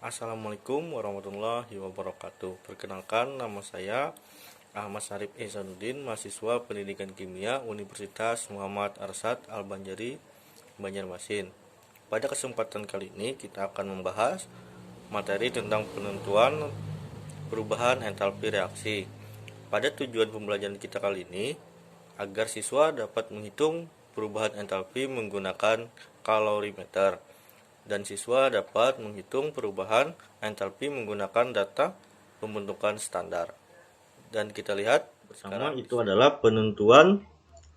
Assalamualaikum warahmatullahi wabarakatuh. Perkenalkan, nama saya Ahmad Syarif Ihsanuddin, mahasiswa Pendidikan Kimia Universitas Muhammad Arsad Al-Banjari, Banjarmasin. Pada kesempatan kali ini kita akan membahas materi tentang penentuan perubahan entalpi reaksi. Pada tujuan pembelajaran kita kali ini agar siswa dapat menghitung perubahan entalpi menggunakan kalorimeter dan siswa dapat menghitung perubahan entalpi menggunakan data pembentukan standar. Dan kita lihat bersama itu adalah penentuan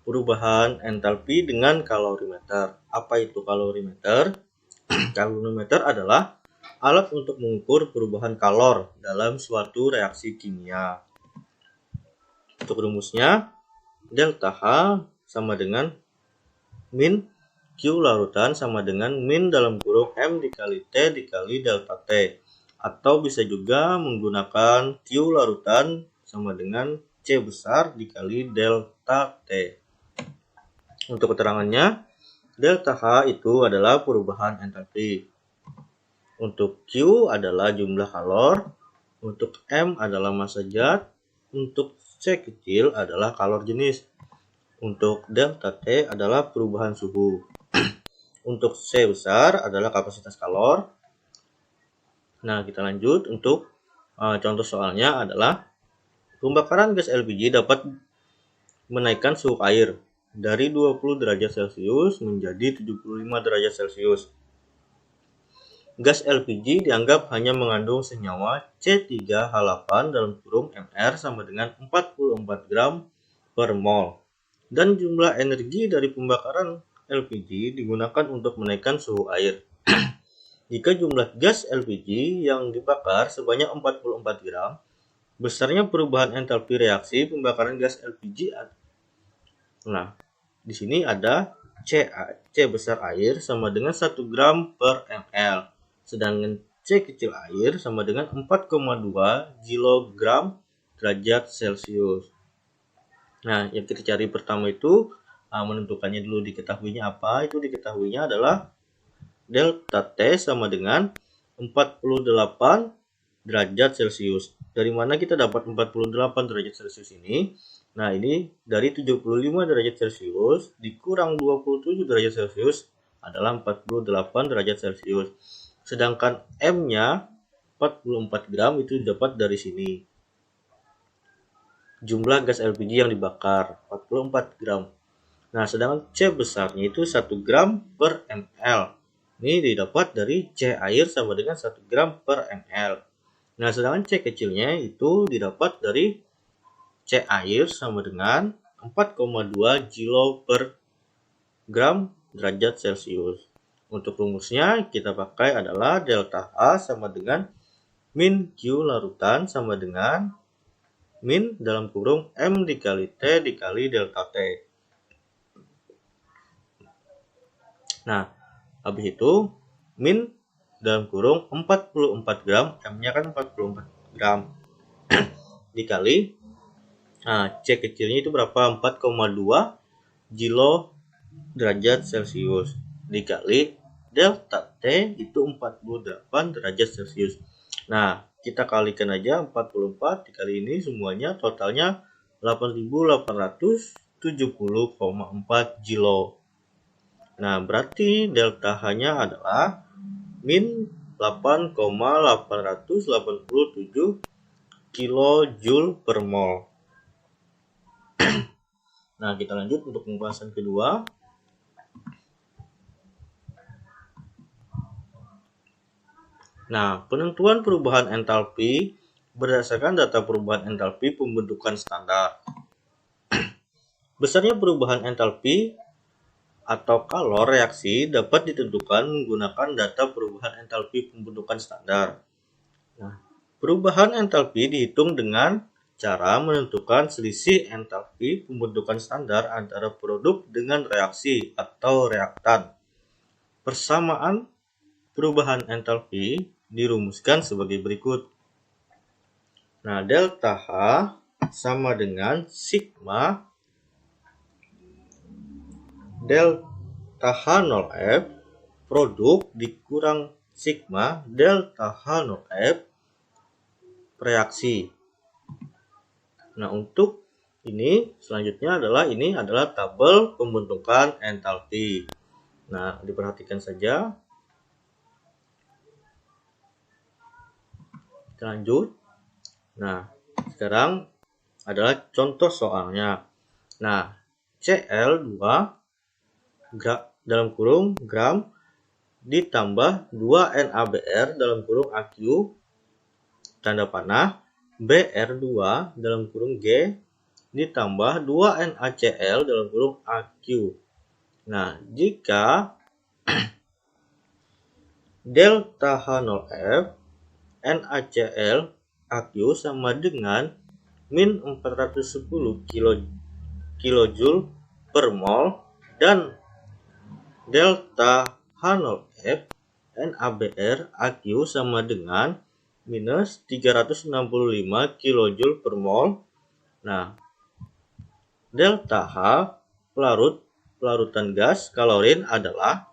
perubahan entalpi dengan kalorimeter. Apa itu kalorimeter? Kalorimeter adalah alat untuk mengukur perubahan kalor dalam suatu reaksi kimia. Untuk rumusnya, delta H sama dengan min Q larutan sama dengan min dalam kurung M dikali T dikali delta T. Atau bisa juga menggunakan Q larutan sama dengan C besar dikali delta T. Untuk keterangannya, delta H itu adalah perubahan entalpi. Untuk Q adalah jumlah kalor, untuk M adalah massa zat, untuk C kecil adalah kalor jenis. Untuk delta T adalah perubahan suhu. Untuk C besar adalah kapasitas kalor. Nah, kita lanjut untuk contoh soalnya adalah pembakaran gas LPG dapat menaikkan suhu air dari 20 derajat Celcius menjadi 75 derajat Celcius. Gas LPG dianggap hanya mengandung senyawa C3H8 dalam kurung Mr sama dengan 44 gram per mol. Dan jumlah energi dari pembakaran LPG digunakan untuk menaikkan suhu air. Jika jumlah gas LPG yang dibakar sebanyak 44 gram, besarnya perubahan entalpi reaksi pembakaran gas LPG. Nah, di sini ada C besar air sama dengan 1 gram per ml. Sedangkan C kecil air sama dengan 4,2 kilogram derajat Celcius. Nah, yang kita cari pertama itu menentukannya dulu, diketahuinya apa? Itu diketahuinya adalah delta T sama dengan 48 derajat Celcius. Dari mana kita dapat 48 derajat Celcius ini? Nah, ini dari 75 derajat Celcius dikurang 27 derajat Celcius adalah 48 derajat Celcius. Sedangkan M-nya 44 gram itu dapat dari sini. Jumlah gas LPG yang dibakar 44 gram. Nah, sedangkan C besarnya itu 1 gram per ml. Ini didapat dari C air sama dengan 1 gram per ml. Nah, sedangkan C kecilnya itu didapat dari C air sama dengan 4,2 kilo per gram derajat Celcius. Untuk rumusnya kita pakai adalah delta H sama dengan min Q larutan sama dengan min dalam kurung M dikali T dikali delta T. Nah, habis itu min dalam kurung 44 gram, M-nya kan 44 gram dikali C kecilnya itu berapa? 4,2 kilo derajat Celcius dikali delta T itu 48 derajat Celcius. Nah, kita kalikan aja 44 dikali ini semuanya totalnya 8.870,4 kilo. Nah, berarti delta H-nya adalah min 8,887 kilojoule per mol. Nah, kita lanjut untuk pembahasan kedua. Nah, penentuan perubahan entalpi berdasarkan data perubahan entalpi pembentukan standar. Besarnya perubahan entalpi atau kalor reaksi dapat ditentukan menggunakan data perubahan entalpi pembentukan standar. Nah, perubahan entalpi dihitung dengan cara menentukan selisih entalpi pembentukan standar antara produk dengan reaksi atau reaktan. Persamaan perubahan entalpi dirumuskan sebagai berikut. Nah, delta H sama dengan sigma delta H0F produk dikurang sigma delta H0F reaksi. Nah, untuk ini selanjutnya adalah tabel pembentukan entalpi. Nah, diperhatikan saja. Kita lanjut. Nah, sekarang adalah contoh soalnya. Nah, Cl2 dalam kurung gram ditambah 2 NaBr dalam kurung Aq tanda panah Br2 dalam kurung G ditambah 2 NaCl dalam kurung Aq. Nah, jika delta H0F NaCl Aq sama dengan min 410 kJ per mol dan delta H0F NaBr Aq sama dengan minus 365 kJ per mol. Nah, delta H pelarutan gas kalorin adalah,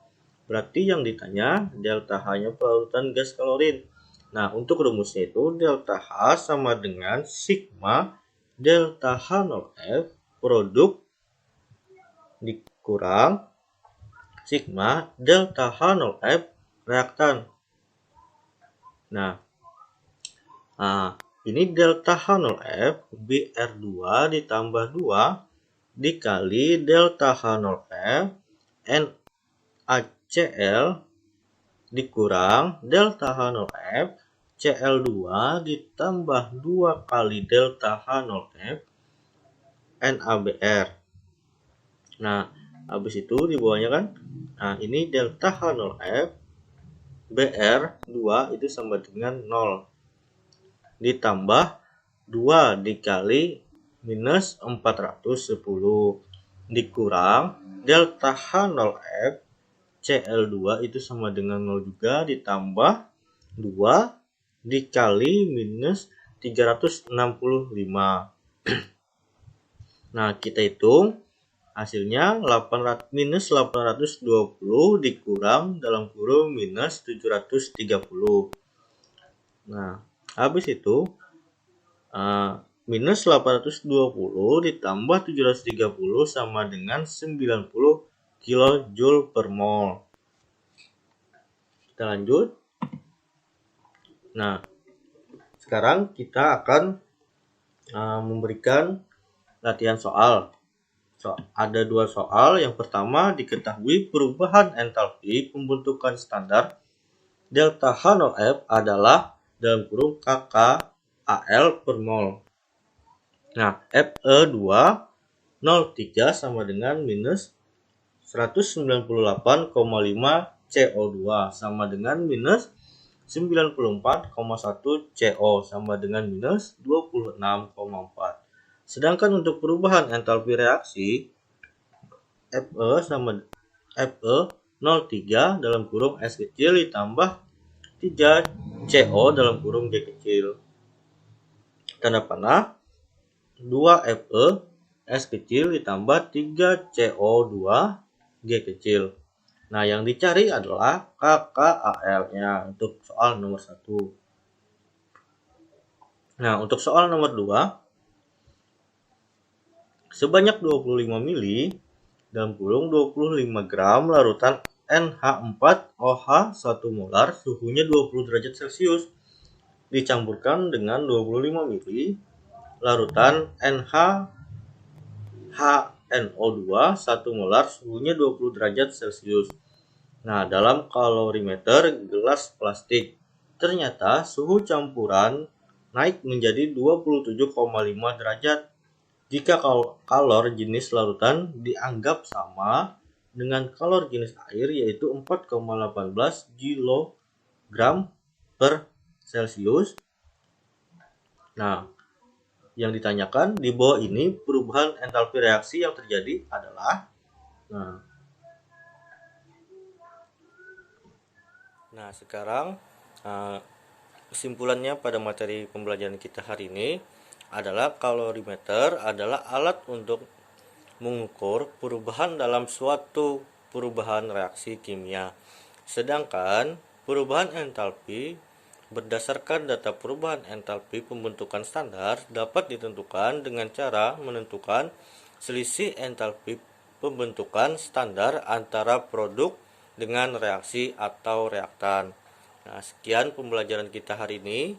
berarti yang ditanya delta H-nya pelarutan gas kalorin. Nah, untuk rumusnya itu delta H sama dengan sigma delta H0F produk dikurang sigma delta H0F reaktan. Nah, ini delta H0F Br2 ditambah 2 dikali delta H0F NaCl dikurang delta H0F Cl2 ditambah 2 kali delta H0F NaBr. Nah, habis itu di bawahnya kan, nah ini delta H0F Br2 itu sama dengan 0 ditambah 2 dikali minus 410 dikurang delta H0F Cl2 itu sama dengan 0 juga ditambah 2 dikali minus 365. Nah, kita hitung hasilnya minus 820 dikurang dalam kurung minus 730. Nah, habis itu minus 820 ditambah 730 sama dengan 90 kJ per mol. Kita lanjut. Nah, sekarang kita akan memberikan latihan soal. Ada 2 soal. Yang pertama, diketahui perubahan entalpi pembentukan standar delta H0F adalah dalam kurung kkAl per mol. Nah, Fe203 sama dengan minus 198,5 CO2 sama dengan minus 94,1 CO sama dengan minus 26,4. Sedangkan untuk perubahan entalpi reaksi Fe03 dalam kurung S kecil ditambah 3 CO dalam kurung G kecil. Tanda panah 2 Fe S kecil ditambah 3 CO2 G kecil. Nah, yang dicari adalah kkAl-nya untuk soal nomor 1. Nah, untuk soal nomor 2, sebanyak 25 mili dalam kurung 25 gram larutan NH4OH 1 molar suhunya 20 derajat Celcius dicampurkan dengan 25 mili larutan NaHNO2 1 molar suhunya 20 derajat Celcius. Nah, dalam kalorimeter gelas plastik, ternyata suhu campuran naik menjadi 27,5 derajat jika kalor jenis larutan dianggap sama dengan kalor jenis air, yaitu 4,18 kg per Celcius. Nah, yang ditanyakan di bawah ini perubahan entalpi reaksi yang terjadi adalah Nah, sekarang kesimpulannya pada materi pembelajaran kita hari ini adalah kalorimeter adalah alat untuk mengukur perubahan dalam suatu perubahan reaksi kimia. Sedangkan Perubahan entalpi berdasarkan data perubahan entalpi pembentukan standar dapat ditentukan dengan cara menentukan selisih entalpi pembentukan standar antara produk dengan reaksi atau reaktan. Nah, sekian pembelajaran kita hari ini.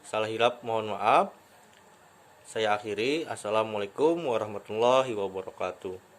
Salah hilap mohon maaf. Saya akhiri. Assalamualaikum warahmatullahi wabarakatuh.